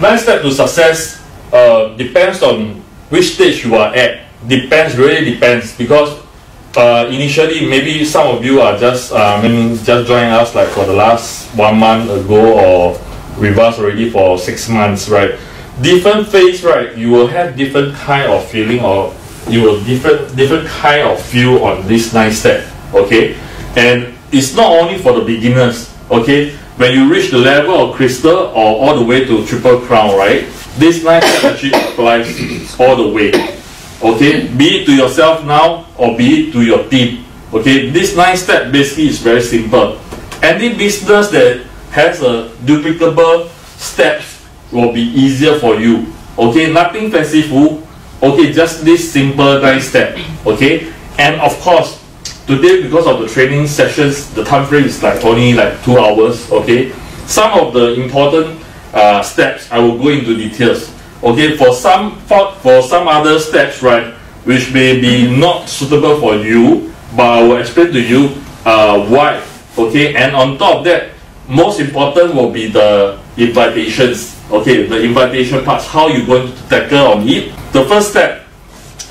9 steps to success depends on which stage you are at. Really depends, because initially maybe some of you are just just joining us like for the last 1 month ago, or with us already for 6 months, right? Different phase, right? You will have different kind of feeling, or you will different kind of feel on this 9 step, okay? And it's not only for the beginners, okay? When you reach the level of crystal or all the way to triple crown, right? This 9 step actually applies all the way, okay? Be it to yourself now or be it to your team, okay? This 9 step basically is very simple. Any business that has a duplicable steps will be easier for you, okay? Nothing fanciful, okay? Just this simple 9 step, okay? And of course, today, because of the training sessions, the time frame is like only like 2 hours, okay? Some of the important steps, I will go into details, okay? For some other steps, right, which may be not suitable for you, but I will explain to you why, okay? And on top of that, most important will be the invitations, okay? The invitation parts, how you're going to tackle on it. The first step,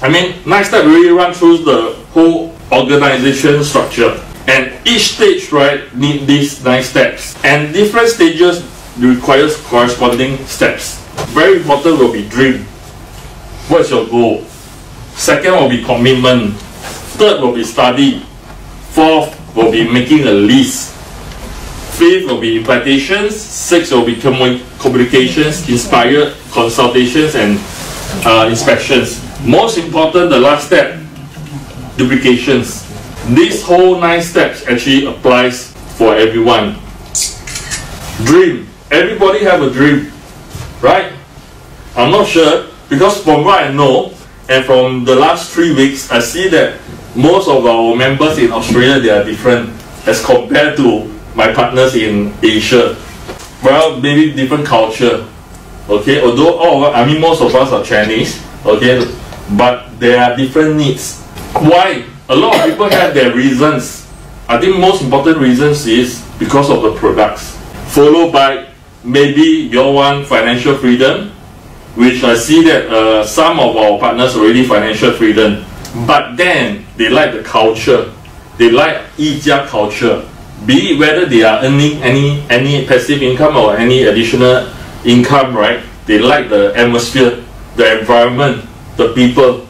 9 steps really run through the whole organization structure, and each stage, right, need these 9 steps, and different stages requires corresponding steps. Very important will be dream. What's your goal? Second will be commitment. Third will be study. Fourth will be making a list. Fifth will be invitations. Sixth will be communications, inspired consultations, and inspections. Most important, the last step, duplications. This whole 9 steps actually applies for everyone. Dream. Everybody have a dream, right? I'm not sure, because from what I know, and from the last 3 weeks, I see that most of our members in Australia, they are different as compared to my partners in Asia. Well, maybe different culture, okay? Although most of us are Chinese, okay? But there are different needs. Why? A lot of people have their reasons. I think most important reasons is because of the products, followed by maybe you want financial freedom, which I see that some of our partners already financial freedom, but then they like the culture, they like YiJia culture, be it whether they are earning any passive income or any additional income, right? They like the atmosphere, the environment, the people,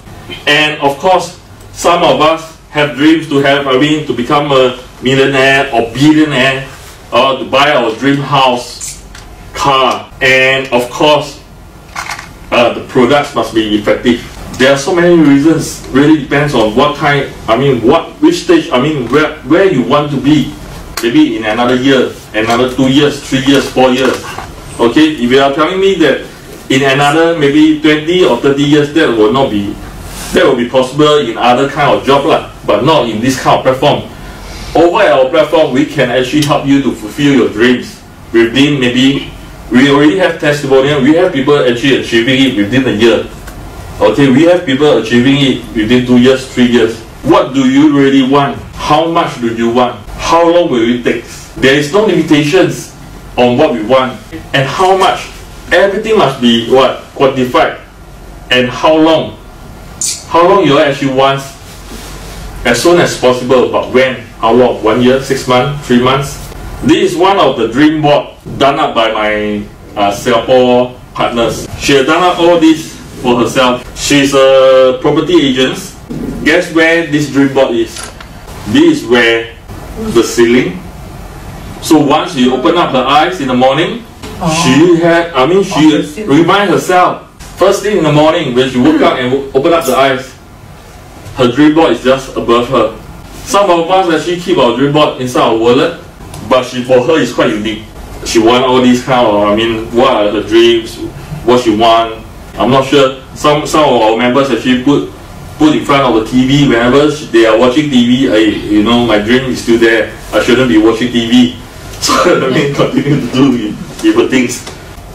and of course, some of us have dreams to to become a millionaire or billionaire, or to buy our dream house, car, and of course, the products must be effective. There are so many reasons. Really depends on what kind. Which stage. Where you want to be. Maybe in another year, another 2 years, 3 years, 4 years. Okay, if you are telling me that in another maybe 20 or 30 years, that will be possible in other kind of job lah, but not in this kind of platform. Over at our platform, we can actually help you to fulfill your dreams within maybe. We already have testimonial. We have people actually achieving it within a year. Okay, we have people achieving it within 2 years, 3 years. What do you really want? How much do you want? How long will it take? There is no limitations on what we want and how much. Everything must be quantified, and how long. How long you actually want? As soon as possible, but when? How long? 1 year, 6 months, 3 months? This is one of the dream board done up by my Singapore partners. She has done up all this for herself. She's a property agent. Guess where this dream board is? This is where the ceiling. So once you open up her eyes in the morning, she remind herself, first thing in the morning when she woke up and open up the eyes, her dream board is just above her. Some of us actually keep our dream board inside our wallet, but for her it's quite unique. She want all these kind of, what are her dreams, what she want. I'm not sure. Some of our members actually put in front of the TV whenever they are watching TV. My dream is still there. I shouldn't be watching TV. So continue to do evil things.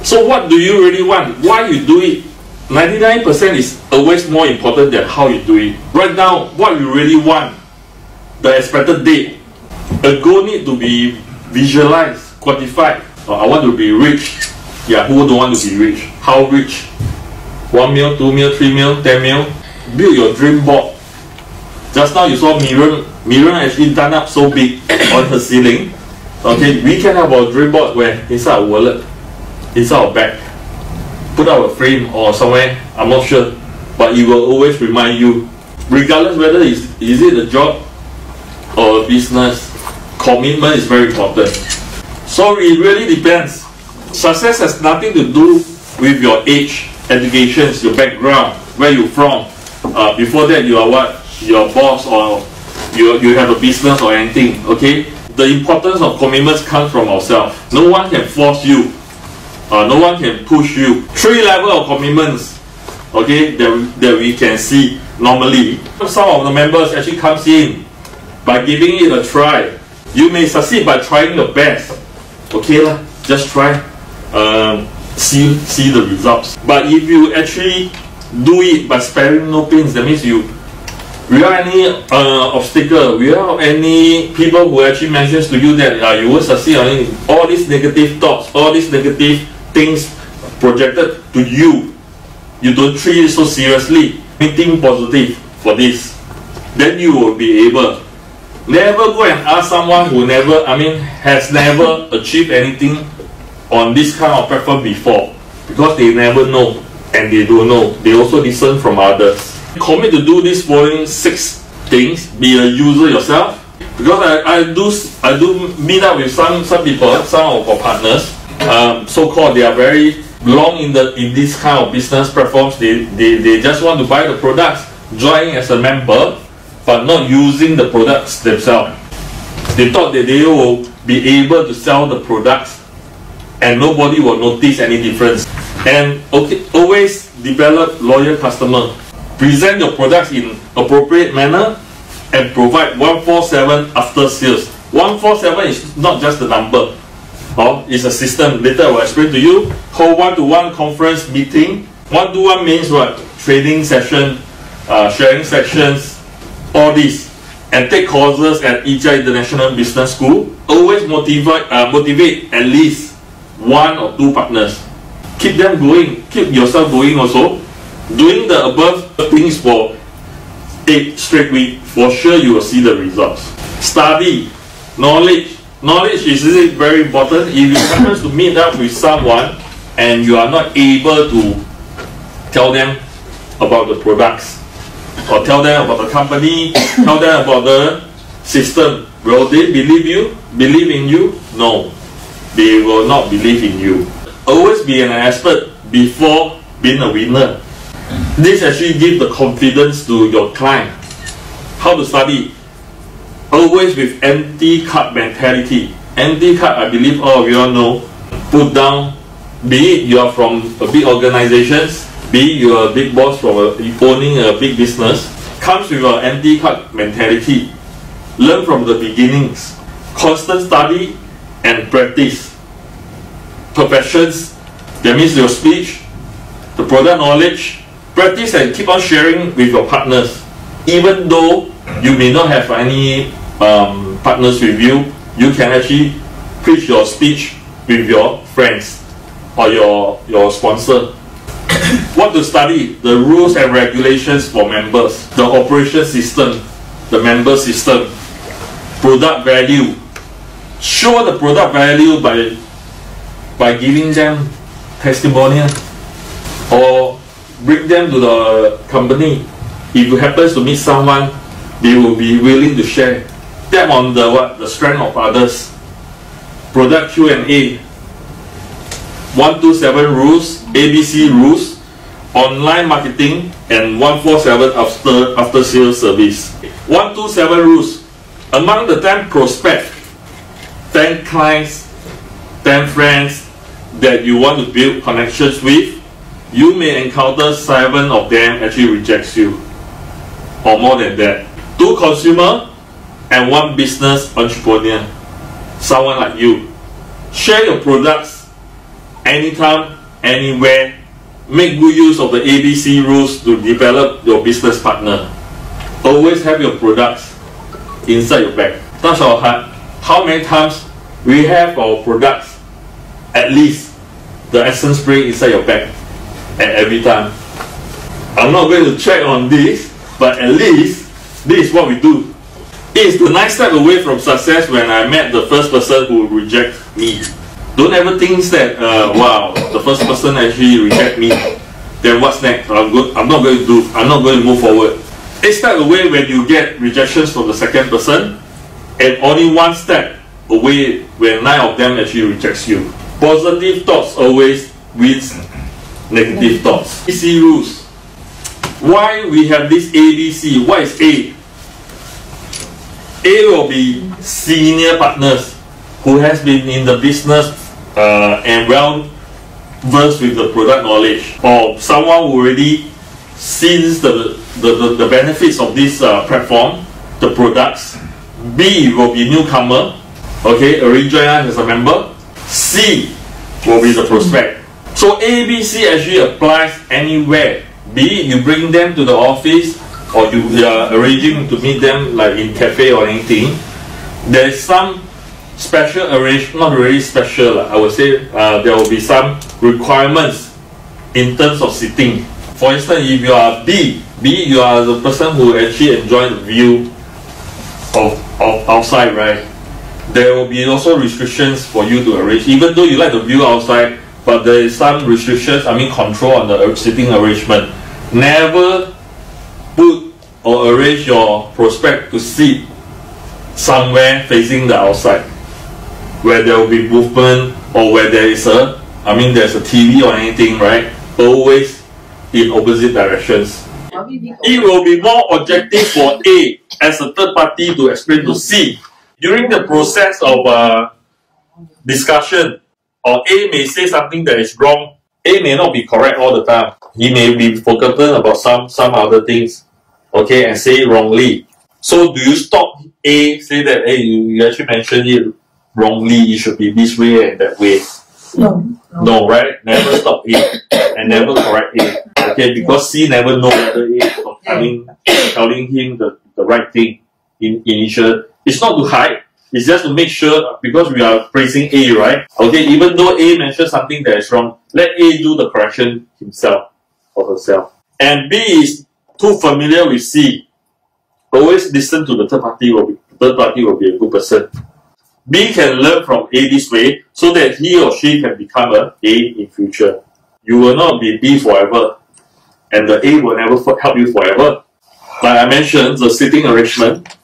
So what do you really want? Why you do it? 99% is always more important than how you do it. Right now, what you really want, the expected date, a goal need to be visualized, quantified. I want to be rich. Yeah, who don't want to be rich? How rich? 1 mil, 2 mil, 3 mil, 10 mil. Build your dream board. Just now you saw Mirikel actually done up so big on her ceiling. Okay, we can have our dream board where inside our wallet, inside our bag, put out a frame or somewhere. I'm not sure, but it will always remind you, regardless whether is it a job or a business. Commitment is very important. So it really depends. Success has nothing to do with your age, education, your background, where you're from. Before that, you are what? Your boss, or you have a business or anything. Okay. The importance of commitments comes from ourselves. No one can force you. No one can push you. 3 levels of commitments. Okay, that we can see normally. Some of the members actually comes in by giving it a try. You may succeed by trying your best. Okay lah, just try. See the results. But if you actually do it by sparing no pains, that means without any obstacle, without any people who actually mentions to you that you will succeed on all these negative thoughts, all these negative things projected to you, you don't treat it so seriously. Think positive for this, then you will be able. Never go and ask someone who has never achieved anything on this kind of platform before, because they never know and they don't know. They also listen from others. Commit to do these following 6 things. Be a user yourself, because I do meet up with some people, some of our partners. So-called they are very long in this kind of business platforms. They just want to buy the products, join as a member, but not using the products themselves. They thought that they will be able to sell the products and nobody will notice any difference. And always develop loyal customer. Present your products in appropriate manner and provide 147 after sales. 147 is not just the number. It's a system. Later I will explain to you. Hold one-to-one conference meeting. One-to-one means what? Training session, sharing sections, all this. And take courses at YiJia International Business School. Always motivate at least 1 or 2 partners. Keep them going. Keep yourself going also. Doing the above things for 8 straight weeks, for sure you will see the results. Study, knowledge. Knowledge is very important. If you happen to meet up with someone and you are not able to tell them about the products, or tell them about the company, tell them about the system, will they believe in you? No, they will not believe in you. Always be an expert before being a winner. This actually gives the confidence to your client. How to study? Always with empty cup mentality. Empty cup, I believe all of you all know. Put down, be it you are from a big organizations, be it you are a big boss from owning a big business, comes with an empty cup mentality. Learn from the beginnings. Constant study and practice. Perfections, that means your speech, the product knowledge. Practice and keep on sharing with your partners. Even though you may not have any partners with you, you can actually preach your speech with your friends or your sponsor. What to study? The rules and regulations for members, the operation system, the member system, product value. Show the product value by giving them testimonial or bring them to the company. If you happen to meet someone, they will be willing to share. Tap on the strength of others. Product Q&A. 127 rules, ABC rules, online marketing, and 147 after sales service. 127 rules. Among the 10 prospects, 10 clients, 10 friends that you want to build connections with, you may encounter 7 of them actually rejects you, or more than that. 2 consumer and 1 business entrepreneur, someone like you. Share your products anytime, anywhere. Make good use of the ABC rules to develop your business partner. Always have your products inside your bag. Touch our heart. How many times we have our products at least the essence spray inside your bag at every time. I'm not going to check on this, but at least this is what we do. It is the next step away from success when I met the first person who reject me. Don't ever think that, wow, the first person actually reject me. Then what's next? I'm not going to move forward. 8 steps away when you get rejections from the second person, and only 1 step away when 9 of them actually rejects you. Positive thoughts always wins negative thoughts. ABC rules. Why we have this ABC? What is A? A will be senior partners who has been in the business and well versed with the product knowledge, or someone who already sees the benefits of this platform, the products. B will be newcomer, okay, already joined us as a member. C will be the prospect. So A, B, C actually applies anywhere. Be it you bring them to the office, or you are arranging to meet them like in cafe or anything. There is some special arrangement, not really special, I would say there will be some requirements in terms of sitting. For instance, if you are B, you are the person who actually enjoys the view of outside, right? There will be also restrictions for you to arrange, even though you like the view outside, but there is some restrictions, control on the sitting arrangement. Never put or arrange your prospect to sit somewhere facing the outside, where there will be movement, or where there is there's a TV or anything, right? Always in opposite directions. It will be more objective for A as a third party to explain to C. During the process of discussion, or A may say something that is wrong. A may not be correct all the time. He may be forgotten about some other things, okay, and say it wrongly. So do you stop A, say that, hey, you actually mentioned it wrongly, it should be this way and that way? No, right? Never stop A and never correct A, okay, because C never know whether A is telling him the right thing in initial. It's not to hide, it's just to make sure, because we are praising A, right? Okay, even though A mentions something that is wrong, let A do the correction himself or herself. And B is too familiar with C. Always listen to the third party will be a good person. B can learn from A this way so that he or she can become a in future. You will not be B forever, and the A will never help you forever. Like I mentioned, the sitting arrangement,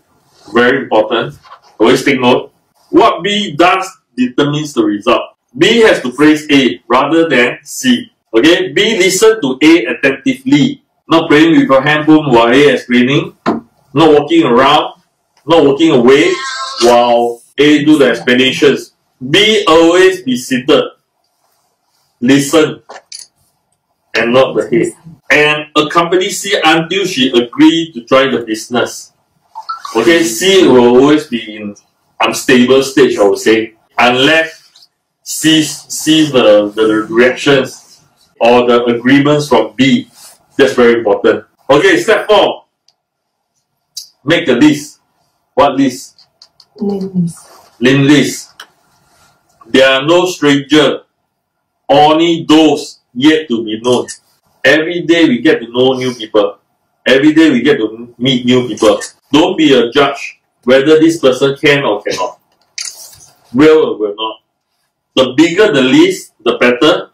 very important. Always take note. What B does determines the result. B has to praise A rather than C. Okay, B listen to A attentively, not playing with your handphone while A is explaining, not walking around, not walking away while A do the explanations. B always be seated, listen, and not the head. And accompany C until she agree to join the business. Okay, C will always be in unstable stage, I would say, unless C sees the reactions or the agreements from B. That's very important. Okay, step 4. Make a list. What list? Name list. There are no stranger, only those yet to be known. Every day we get to know new people. Every day we get to meet new people. Don't be a judge whether this person can or cannot, will or will not. The bigger the list, the better.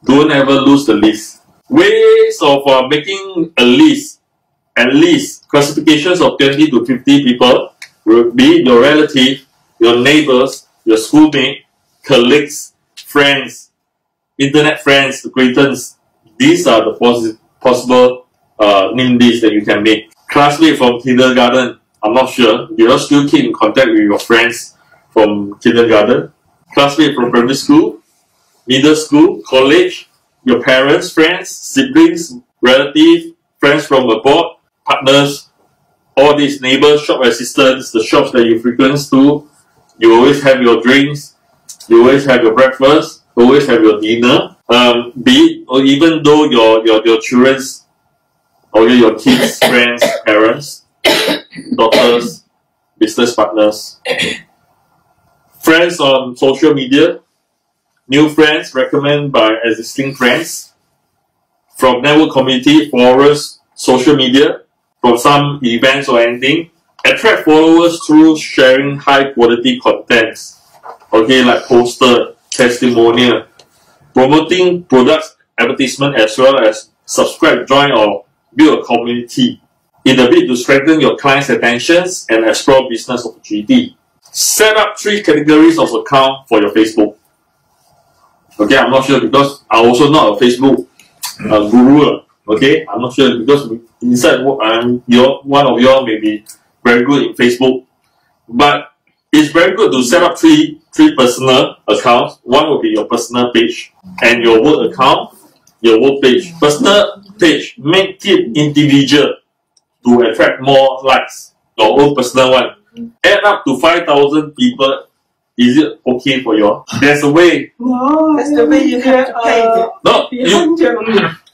Don't ever lose the list. Ways of making a list, at least classifications of 20 to 50 people, will be your relative, your neighbors, your schoolmate, colleagues, friends, internet friends, acquaintances. These are the possible name lists that you can make. Classmate from kindergarten, I'm not sure. Do you still keep in contact with your friends from kindergarten? Classmate from primary school, middle school, college, your parents, friends, siblings, relatives, friends from abroad, partners, all these neighbors, shop assistants, the shops that you frequent to. You always have your drinks, you always have your breakfast, always have your dinner. Or even though your children's or your kids, friends, parents, daughters, business partners, friends on social media, new friends recommended by existing friends, from network community, forums, social media, from some events or anything. Attract followers through sharing high quality contents, okay, like poster, testimonial, promoting products, advertisement, as well as subscribe, join, or build a community in a bid to strengthen your clients' attentions and explore business opportunity. Set up 3 categories of account for your Facebook. Okay, I'm not sure because I'm also not a Facebook guru. Okay, I'm not sure because inside one of you all may be very good in Facebook, but it's very good to set up three personal accounts. One will be your personal page and your work account, your work page. Personal page, make it individual to attract more likes. Your own personal one. Add up to 5,000 people. Is it okay for you? There's a way. No, that's the way you have to pay. No,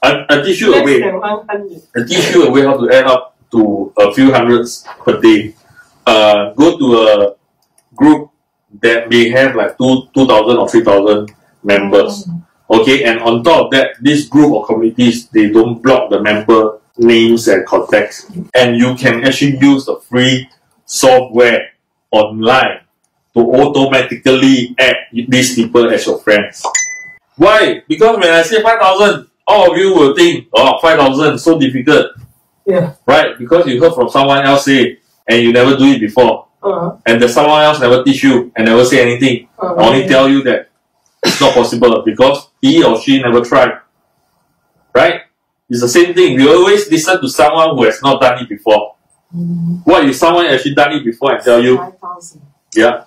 I teach you a way. I teach you a way how to add up to a few hundreds per day. Go to a group that may have like 2,000 or 3,000 members. Okay, and on top of that, this group or communities, they don't block the member names and contacts. And you can actually use the free software online to automatically add these people as your friends. Why? Because when I say 5,000, all of you will think, oh, 5,000, so difficult. Yeah. Right? Because you heard from someone else say, and you never do it before. And the someone else never teach you and never say anything. Only tell you that it's not possible because he or she never tried. Right? It's the same thing. We always listen to someone who has not done it before. What if someone actually done it before and tell you? 5,000. Yeah.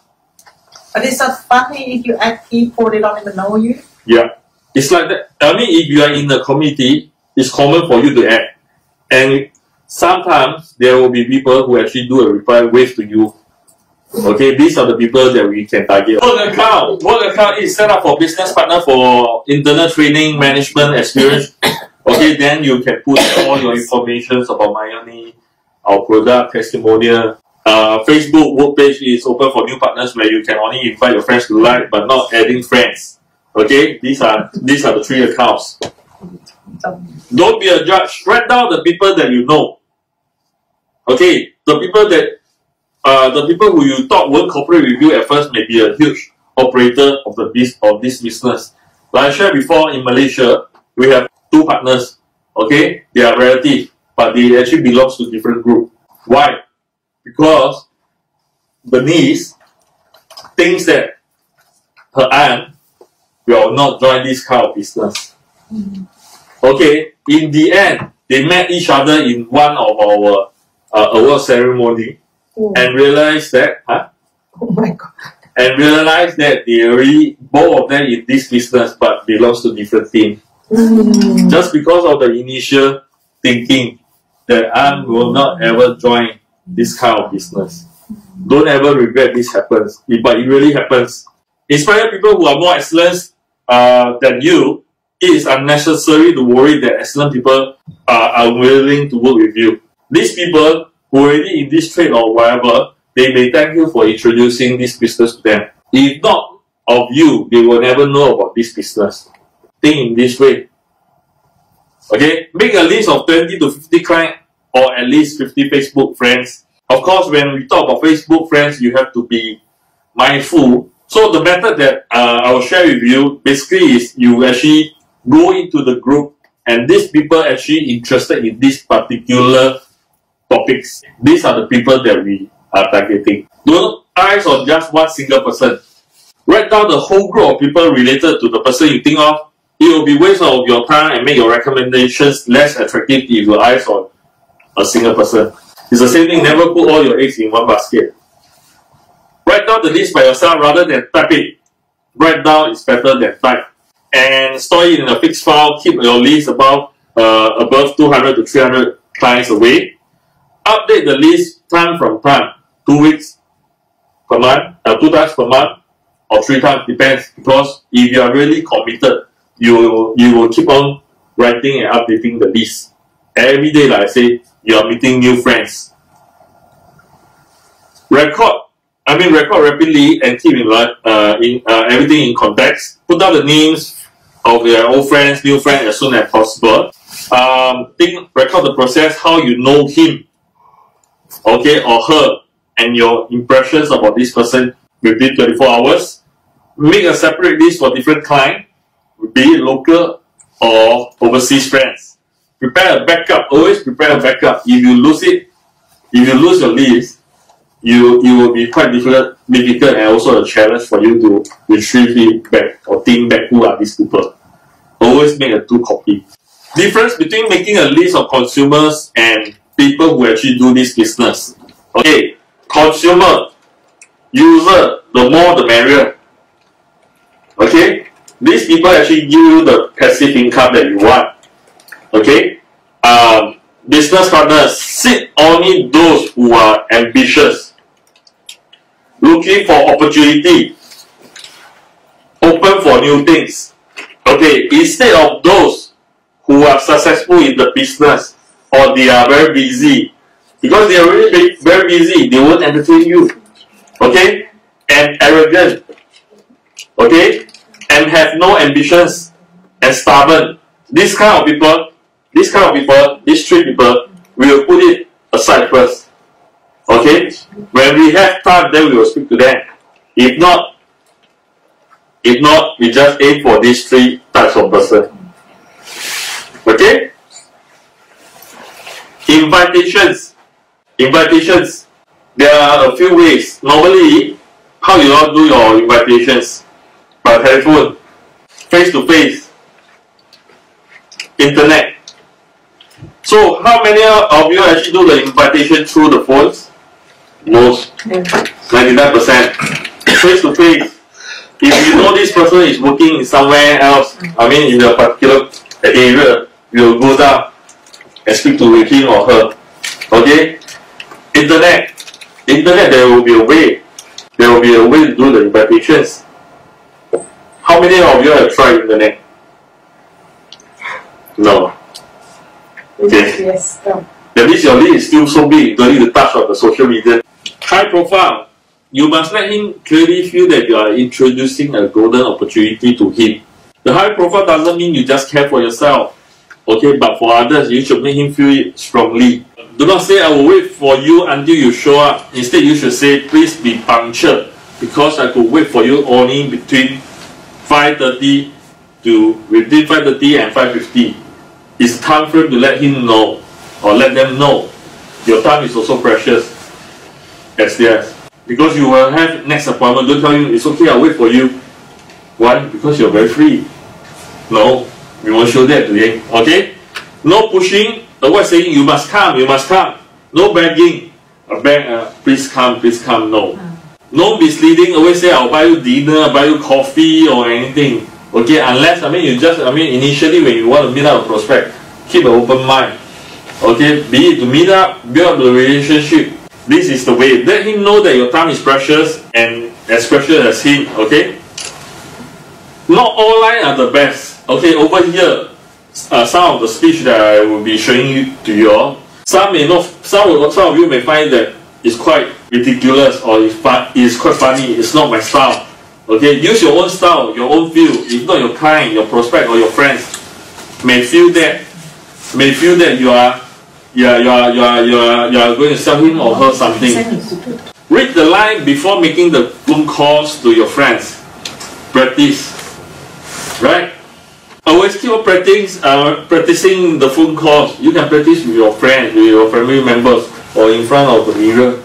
But it's not funny if you add people, they don't even know you. Yeah. It's like that. I mean, if you are in the community, it's common for you to add. And sometimes there will be people who actually do a reply wave to you. Okay, these are the people that we can target. Work account. Work account is set up for business partner for internal training, management experience. Okay, then you can put all your information about MAIONE, our product, testimonial. Facebook work page is open for new partners where you can only invite your friends to like, but not adding friends. Okay, these are the 3 accounts. Don't be a judge. Write down the people that you know. Okay, the people who you thought won't cooperate with you at first may be a huge operator of this business. Like I shared before, in Malaysia, we have 2 partners. Okay, they are relative, but they actually belong to different group. Why? Because Bernice thinks that her aunt will not join this kind of business. Okay, in the end, they met each other in one of our award ceremony and realized that, Oh my God. And realized that they already, both of them in this business, but belongs to different teams. Just because of the initial thinking that aunt will not ever join this kind of business. Don't ever regret this happens, but it really happens. Inspire people who are more excellent than you. It is unnecessary to worry that excellent people are unwilling to work with you. These people who are already in this trade or whatever, they may thank you for introducing this business to them. If not of you, they will never know about this business. Think in this way. Okay, make a list of 20 to 50 clients or at least 50 Facebook friends. Of course, when we talk about Facebook friends, you have to be mindful. So the method that I will share with you basically is you actually go into the group and these people actually interested in this particular topics. These are the people that we are targeting. Don't eyes on just one single person. Write down the whole group of people related to the person you think of. It will be waste of your time and make your recommendations less attractive if you eyes on a single person. It's the same thing, never put all your eggs in one basket. Write down the list by yourself rather than type it. Write down is better than type. And store it in a fixed file. Keep your list above 200 to 300 clients away. Update the list time from time. 2 weeks per month, 2 times per month, or 3 times, depends. Because if you are really committed, you will keep on writing and updating the list. Every day, like I say, you are meeting new friends. Record record rapidly and keep everything in context. Put down the names of your old friends, new friends as soon as possible. Record the process, how you know him, okay, or her, and your impressions about this person within 24 hours. Make a separate list for different clients, be it local or overseas friends. Prepare a backup. Always prepare a backup. If you lose it, if you lose your list, you will be quite difficult and also a challenge for you to retrieve it back or think back who are these people. Always make a 2 copy. Difference between making a list of consumers and people who actually do this business. Okay, consumer, user, the more the merrier. Okay, these people actually give you the passive income that you want. Okay, business partners, seek only those who are ambitious, looking for opportunity, open for new things. Okay, instead of those who are successful in the business or they are very busy, because they are really very busy, they won't entertain you. Okay, and arrogant. Okay, and have no ambitions and stubborn. These three people, we will put it aside first. Okay, when we have time, then we will speak to them. If not, we just aim for these 3 types of person. Okay, invitations. There are a few ways. Normally, how you all do your invitations? By telephone, face to face, internet. So how many of you actually do the invitation through the phones? Most, 99%. Face to face. If you know this person is working somewhere else, in a particular area, you will go down and speak to him or her. Okay? Internet, there will be a way. There will be a way to do the invitations. How many of you have tried internet? No. Okay. Yes. No. That means your list is still so big, you don't need to touch on the social media. High profile. You must let him clearly feel that you are introducing a golden opportunity to him. The high profile doesn't mean you just care for yourself. Okay, but for others, you should make him feel it strongly. Do not say, I will wait for you until you show up. Instead, you should say, please be punctual, because I could wait for you only between 5:30 and 5:50. It's time frame to let him know or let them know your time is also precious. Yes. Because you will have next appointment. Don't tell him it's okay, I'll wait for you. Why? Because you're very free. No, we won't show that to him. Okay? No pushing. Avoid saying you must come. No begging. Please come. No. No misleading. Always say I'll buy you dinner, I'll buy you coffee or anything. Okay, unless initially when you want to meet up a prospect, keep an open mind. Okay, be it to meet up, build the relationship. This is the way. Let him know that your time is precious and as precious as him. Okay. Not all lines are the best. Okay, over here, some of the speech that I will be showing you to you all. Some of you may find that it's quite ridiculous or it's quite funny. It's not my style. Okay, use your own style, your own feel. If not, your client, your prospect, or your friends may feel that you are going to sell him or her something. Read the line before making the phone calls to your friends. Practice, right? Always keep on practicing the phone calls. You can practice with your friends, with your family members, or in front of the mirror.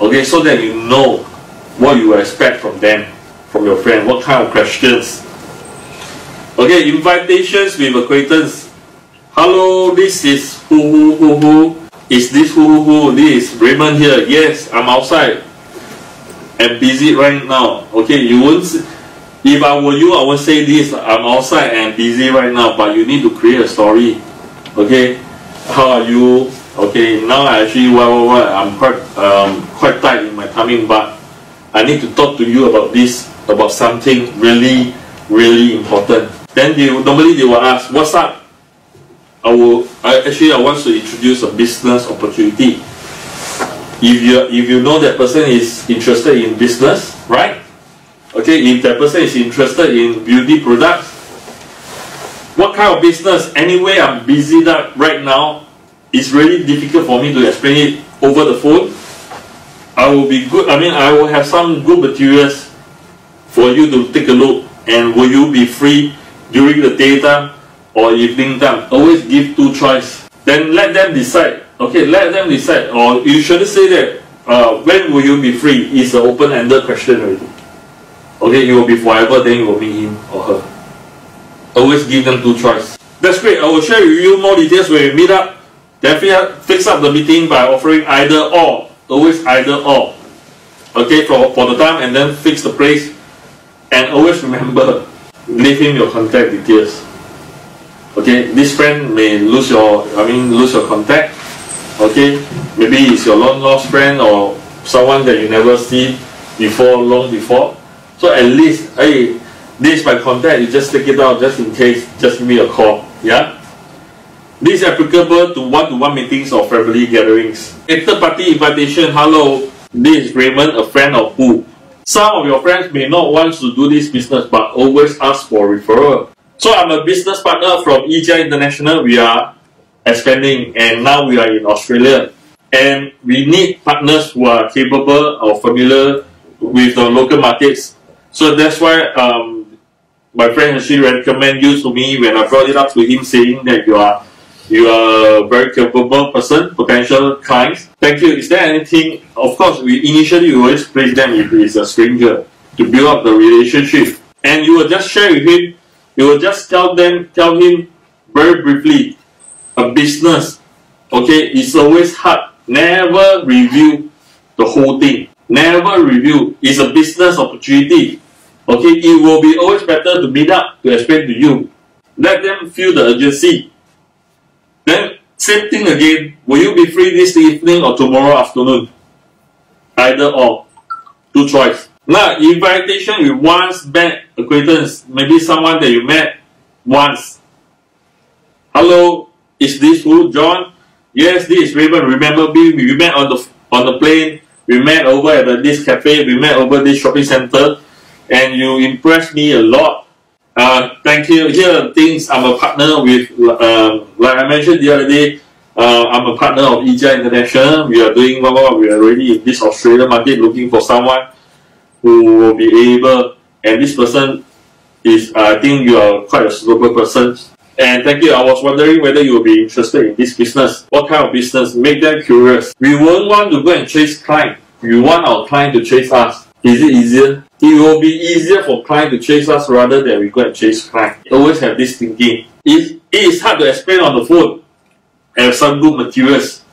Okay, so that you know what you expect from them, from your friend, what kind of questions. Okay, invitations with acquaintance. Hello, this is who. Is this who? This is Raymond here. Yes, I'm outside and busy right now. Okay, you won't. If I were you, I would say this. I'm outside and busy right now, but you need to create a story. Okay, how are you? Okay, now I actually I'm quite tight in my timing, but I need to talk to you about this, about something really important. Then normally they will ask, what's up? I want to introduce a business opportunity. if you know that person is interested in business, right? Okay, if that person is interested in beauty products, what kind of business? Anyway, I'm busy that right now. It's really difficult for me to explain it over the phone. I will be good. I mean, I will have some good materials for you to take a look. And will you be free during the daytime or evening time? Always give two choice. Then let them decide. Okay, let them decide. Or you shouldn't say that. When will you be free? It's an open-ended question already. Okay, it will be forever. Then you will meet him or her. Always give them two choice. That's great. I will share with you more details when we meet up. Then fix up the meeting by offering either or. Always either or. Okay, for the time, and then fix the place. And always remember, leave him your contact details. Okay, this friend may lose your contact. Okay, maybe it's your long lost friend or someone that you never see long before. So at least, hey, this is my contact. You just take it out just in case. Just give me a call. Yeah. This is applicable to one-to-one meetings or family gatherings. Third-party invitation. Hello, this is Raymond, a friend of who? Some of your friends may not want to do this business, but always ask for referral. So I'm a business partner from YiJia International. We are expanding, and now we are in Australia. And we need partners who are capable or familiar with the local markets. So that's why my friend actually recommended you to me when I brought it up to him, saying that you are a very capable person, potential clients. Thank you. Is there anything? Of course, we always place them if he is a stranger to build up the relationship. And you will just share with him. You will just tell him very briefly. A business, okay, it's always hard. Never review the whole thing. Never review. It's a business opportunity. Okay, it will be always better to meet up to explain to you. Let them feel the urgency. Then, same thing again. Will you be free this evening or tomorrow afternoon? Either or. Two choice. Now, invitation with once met acquaintance. Maybe someone that you met once. Hello, is this who? John? Yes, this is Raymond. Remember me? We met on the plane. We met over at this cafe. We met over this shopping center. And you impressed me a lot. Thank you. Here are things. I'm a partner with, like I mentioned the other day, I'm a partner of YiJia International. We are doing what we are already in this Australian market looking for someone who will be able, and this person is, I think you are quite a suitable person. And thank you. I was wondering whether you will be interested in this business. What kind of business? Make them curious. We won't want to go and chase client. We want our client to chase us. Is it easier? It will be easier for client to chase us rather than we go and chase client. Always have this thinking. It is hard to explain on the phone. Have some good materials,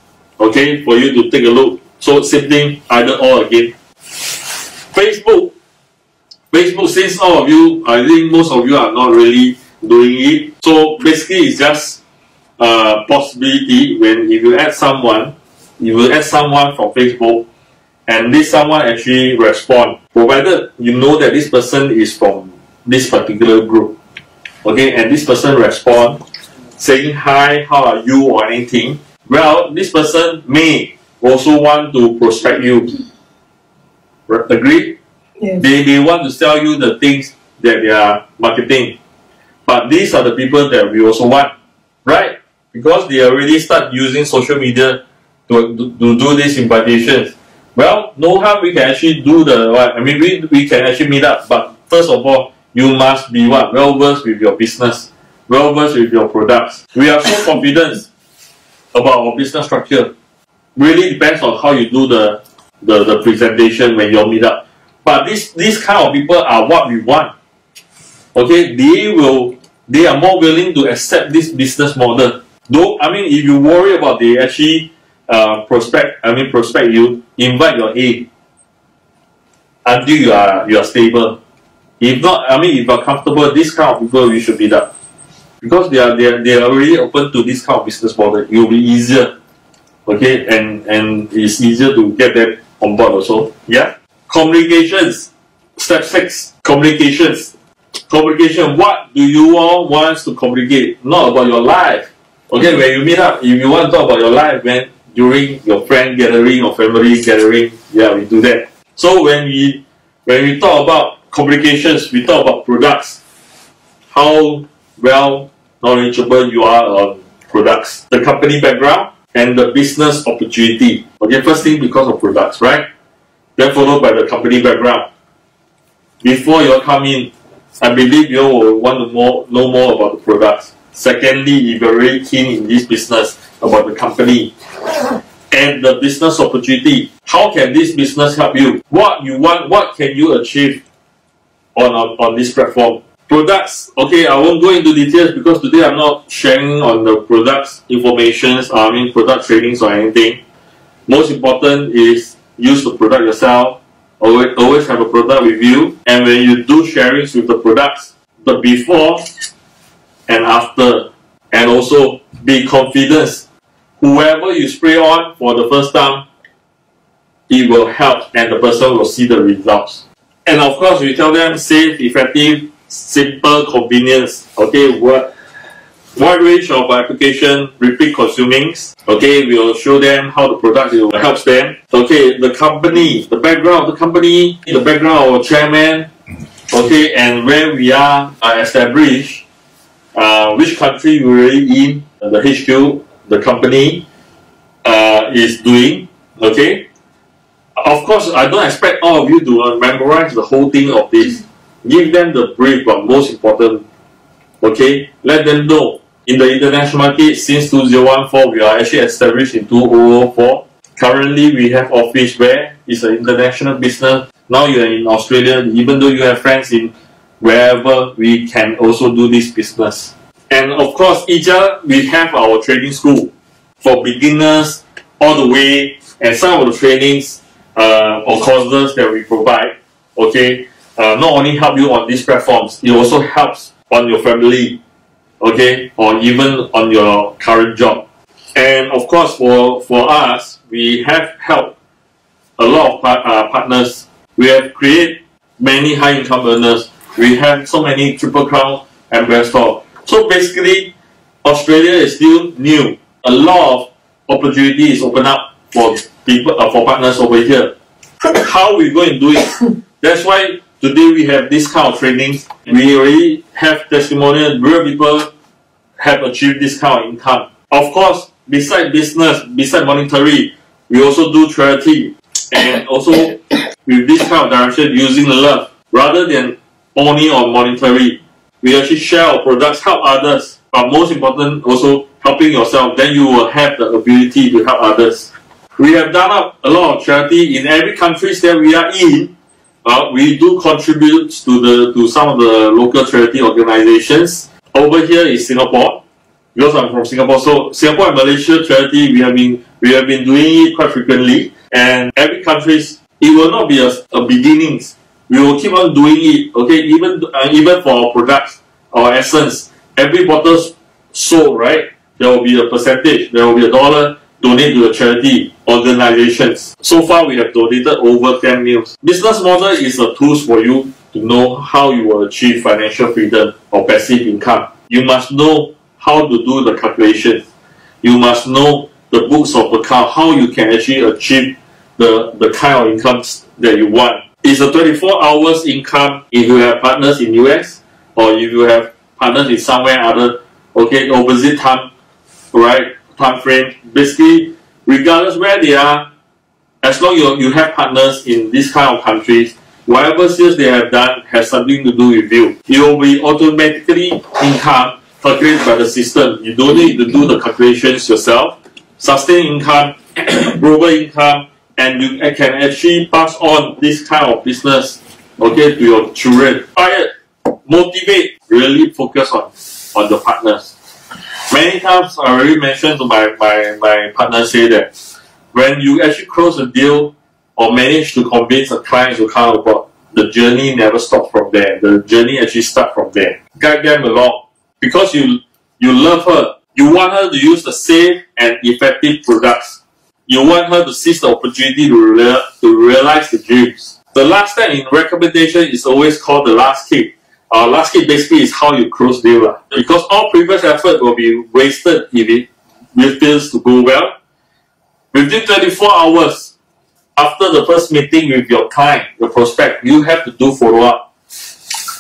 okay, for you to take a look. So same thing, either or again. Facebook, since all of you, I think most of you are not really doing it. So basically, it's just a possibility when if you add someone, you will add someone from Facebook, and this someone actually respond, provided you know that this person is from this particular group. Okay, and this person respond, saying hi, how are you, or anything. Well, this person may also want to prospect you. Agree? Yes. They want to sell you the things that they are marketing. But these are the people that we also want, right? Because they already start using social media to do these invitations. Well, no harm, we can actually do the what? I mean, we can actually meet up. But first of all, you must be what? Well versed with your business, well versed with your products. We are so confident about our business structure. Really depends on how you do the presentation when you meet up. But these kind of people are what we want. Okay, they are more willing to accept this business model. Though, I mean, if you worry about they actually prospect you, invite your A until you are stable. If not, I mean, if you are comfortable, this kind of people we should meet up. Because they are already open to this kind of business model. It will be easier. Okay, and it's easier to get them on board also. Yeah. Communications. Step 6. Communications. Communication. What do you all want to communicate? Not about your life. Okay, when you meet up, if you want to talk about your life, man, during your friend gathering or family gathering. Yeah, we do that. So when we talk about communications, we talk about products. How well knowledgeable you are on products, the company background, and the business opportunity. Okay, first thing because of products, right? Then followed by the company background. Before you all come in, I believe you all will want to know more about the products. Secondly, if you're really keen in this business, about the company and the business opportunity. How can this business help you? What you want, what can you achieve on this platform? Products, okay, I won't go into details because today I'm not sharing on the products information, product trainings or anything. Most important is use the product yourself. Always have a product with you, and when you do sharings with the products, the before and after, and also be confident. Whoever you spray on for the first time, it will help and the person will see the results. And of course, we tell them safe, effective, simple, convenience. Okay, wide range of application, repeat consumings. Okay, we will show them how the product helps them. Okay, the company, the background of the company, the background of our chairman. Okay, and where we are established, which country we're in, the HQ, the company is doing. Okay, of course, I don't expect all of you to memorize the whole thing of this. Give them the brief, but most important, okay, let them know. In the international market, since 2014, we are actually established in 2004. Currently, we have office where it's an international business. Now you are in Australia, even though you have friends in wherever, we can also do this business. And of course, YiJia, we have our training school for beginners all the way, and some of the trainings or courses that we provide, okay, not only help you on these platforms, it also helps on your family, okay, or even on your current job. And of course, for us, we have helped a lot of partners. We have created many high-income earners. We have so many Triple Crown ambassadors. So basically, Australia is still new. A lot of opportunities open up for people, for partners over here. How we going to do it? That's why today we have this kind of trainings. We already have testimonial. Real people have achieved this kind of income. Of course, beside business, beside monetary, we also do charity. And also with this kind of direction, using love rather than only on monetary. We actually share our products, help others, but most important, also helping yourself. Then you will have the ability to help others. We have done up a lot of charity in every country that we are in. We do contribute to some of the local charity organizations. Over here is Singapore, because I'm from Singapore. So Singapore and Malaysia charity, we have been doing it quite frequently. And every country, it will not be a beginnings. We will keep on doing it, okay, even for our products, our essence. Every bottle sold, right, there will be a percentage, there will be $1 donate to the charity organizations. So far, we have donated over 10 meals. Business model is a tool for you to know how you will achieve financial freedom or passive income. You must know how to do the calculations. You must know the books of account, how you can actually achieve the kind of incomes that you want. It's a 24 hours income if you have partners in US or if you have partners in somewhere other, okay, opposite time, right, time frame. Basically, regardless where they are, as long as you have partners in this kind of countries, whatever sales they have done has something to do with you. It will be automatically income calculated by the system. You don't need to do the calculations yourself. Sustained income, global income, and you can actually pass on this kind of business, okay, to your children. Motivate, really focus on the partners. Many times I already mentioned to my partners say that when you actually close a deal or manage to convince a client to come aboard, the journey never stops from there. The journey actually starts from there. Guide them along because you love her. You want her to use the safe and effective products. You want her to seize the opportunity to realize the dreams. The last step in recommendation is always called the last kick. Last kick basically is how you close deal. Because all previous effort will be wasted if it fails to go well. Within 24 hours after the first meeting with your client, your prospect, you have to do follow-up.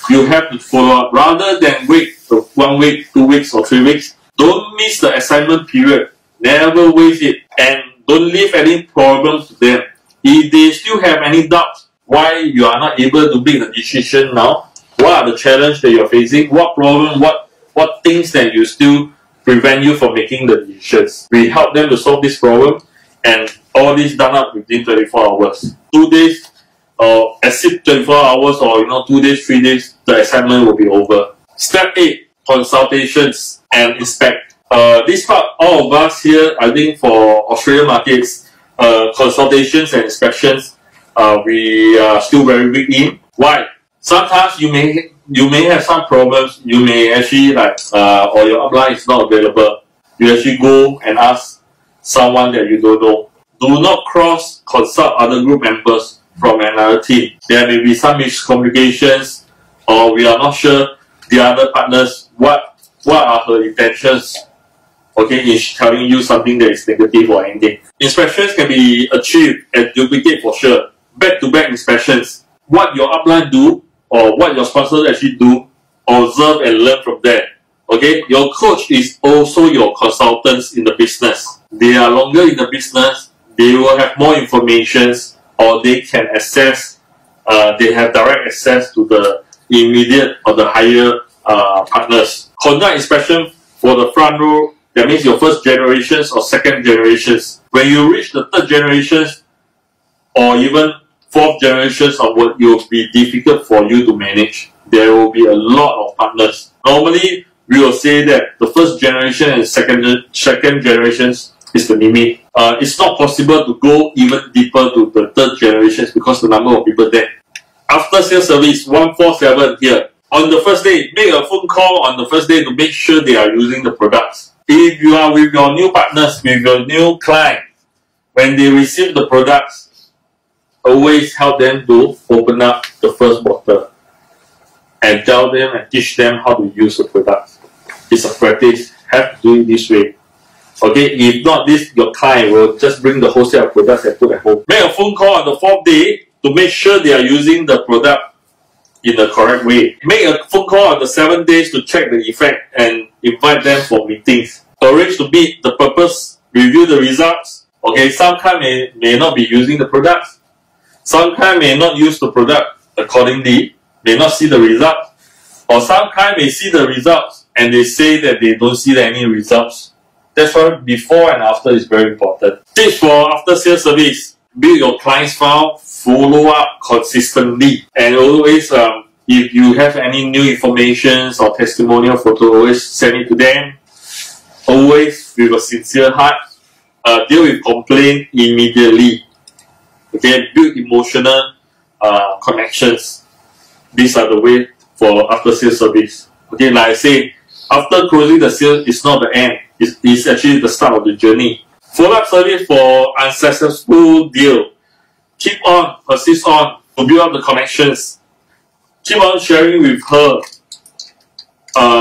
You have to follow up rather than wait for 1 week, 2 weeks, or 3 weeks. Don't miss the assignment period. Never waste it, and don't leave any problems to them. If they still have any doubts why you are not able to make the decision now, what are the challenges that you are facing, what problem, what things that you still prevent you from making the decisions. We help them to solve this problem, and all this done up within 24 hours. 2 days, exceed 24 hours, or 2 days, 3 days, the assignment will be over. Step 8, consultations and inspect. This part, all of us here, I think for Australian markets, consultations and inspections, we are still very weak in. Why? Sometimes you may have some problems. You may actually or your upline is not available. You actually go and ask someone that you don't know. Do not consult other group members from another team. There may be some miscommunications, or we are not sure the other partners what are her intentions. Okay, is telling you something that is negative or anything. Inspections can be achieved and duplicate for sure. Back-to-back inspections. What your upline do or what your sponsors actually do, observe and learn from that. Okay, your coach is also your consultants in the business. They are longer in the business. They will have more information, or they can access. They have direct access to the immediate or the higher partners. Conduct inspection for the front row. That means your first generations or second generations. When you reach the third generations or even fourth generations onward, it will be difficult for you to manage. There will be a lot of partners. Normally, we will say that the first generation and second generations is the limit. It's not possible to go even deeper to the third generations because the number of people there. After sales service 147 here. On the first day, make a phone call on the first day to make sure they are using the products. If you are with your new partners, with your new client, when they receive the products, always help them to open up the first bottle and tell them and teach them how to use the products. It's a practice. Have to do it this way. Okay, if not this, your client will just bring the whole set of products and put at home. Make a phone call on the 4th day to make sure they are using the product in the correct way. Make a phone call on the 7 days to check the effect and invite them for meetings. Arrange to meet the purpose, review the results. Okay, some client may not be using the products. Some client may not use the product accordingly, may not see the results. Or some client may see the results and they say that they don't see any results. That's why before and after is very important. Tips for after sales service. Build your client's file, follow up consistently, and always if you have any new information or testimonial photo, always send it to them. Always with a sincere heart. Deal with complaint immediately. Okay, build emotional connections. These are the way for after sales service. Okay, like I say, after closing the sale is not the end. It's actually the start of the journey. Follow-up service for unsuccessful deal. Keep on, persist on to build up the connections. Keep on sharing with her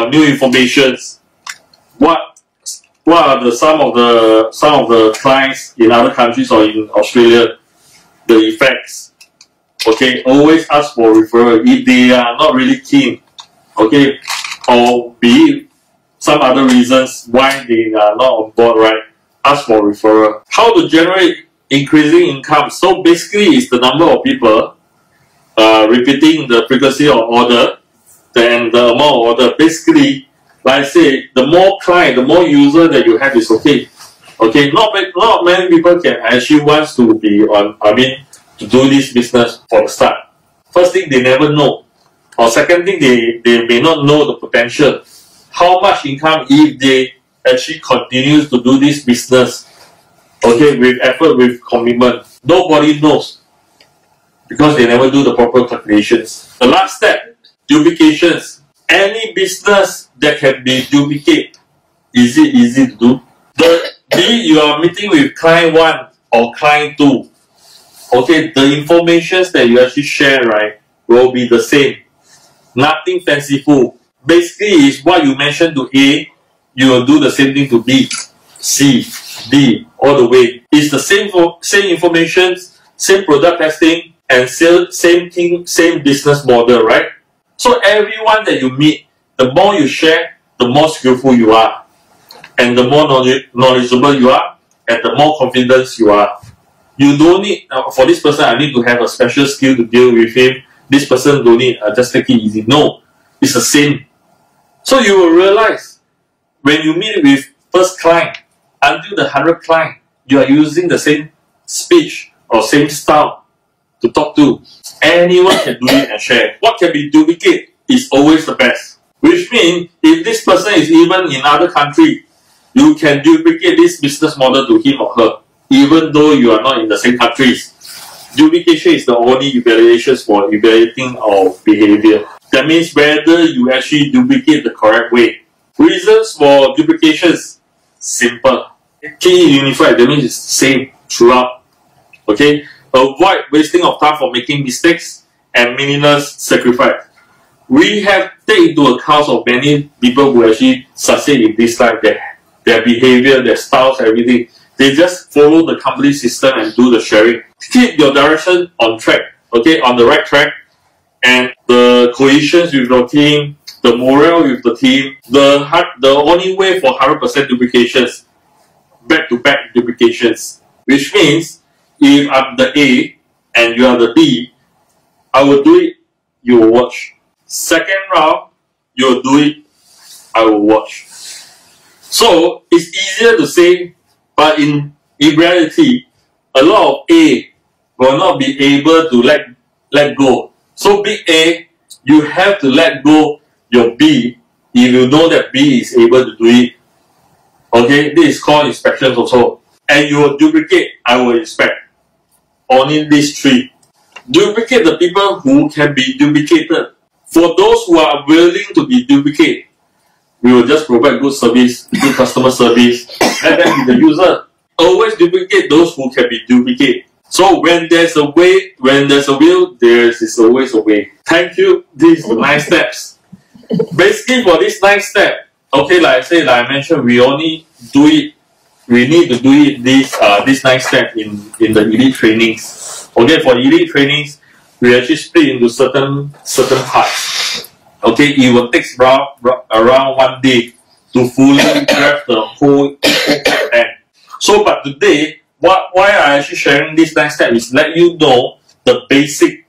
new informations. What are some of the clients in other countries or in Australia, the effects. Okay, always ask for referral if they are not really keen. Okay, or be it some other reasons why they are not on board, right? Ask for referral. How to generate increasing income? So basically, it's the number of people repeating the frequency of order and the amount of order. Basically, like I say, the more client, the more user that you have is okay. Okay, not many people can actually want to be on. To do this business for the start. First thing, they never know. Or second thing, they may not know the potential. How much income if they actually continue to do this business, okay, with effort, with commitment. Nobody knows because they never do the proper calculations. The last step, duplications. Any business that can be duplicated, is it easy to do? Be you are meeting with client 1 or client 2. Okay, the information that you actually share, right, will be the same. Nothing fanciful. Basically, is what you mentioned to A, you will do the same thing to B, C, D, all the way. It's the same information, same product testing, and same thing, same business model, right? So everyone that you meet, the more you share, the more skillful you are, and the more knowledgeable you are, and the more confidence you are. You don't need, for this person, I need to have a special skill to deal with him. This person don't need, just take it easy. No, it's the same. So you will realize, when you meet with first client, until the 100th client, you are using the same speech or same style to talk to. Anyone can do it and share. What can be duplicated is always the best. Which means, if this person is even in other country, you can duplicate this business model to him or her, even though you are not in the same countries. Duplication is the only evaluation for evaluating our behavior. That means whether you actually duplicate the correct way. Reasons for duplications, simple. Keep it unified, that means it's the same throughout. Okay? Avoid wasting of time for making mistakes and meaningless sacrifice. We have taken into account of many people who actually succeed in this life, their behavior, their styles, everything. They just follow the company system and do the sharing. Keep your direction on track, okay, on the right track, and the cohesion with your team, the morale with the team, the only way for 100% duplications, back-to-back duplications, which means if I'm the A and you are the B, I will do it, you will watch. Second round, you will do it, I will watch. So it's easier to say, but in reality, a lot of A will not be able to let go. So big A, you have to let go your B if you know that B is able to do it. Okay, this is called inspections also. And you will duplicate, I will inspect. Only these three. Duplicate the people who can be duplicated. For those who are willing to be duplicated, we will just provide good service, good customer service, let them be the user. Always duplicate those who can be duplicated. So when there's a way, when there's a will, there is always a way. Thank you. These are the 9 steps. Basically for this 9 step, okay, like I mentioned, we only do it, we need to do it this 9 step in the elite trainings. Okay, for elite trainings, we actually split into certain parts. Okay, it will take around 1 day to fully grasp the whole content. So, but today, why I actually sharing this 9 steps is let you know the basic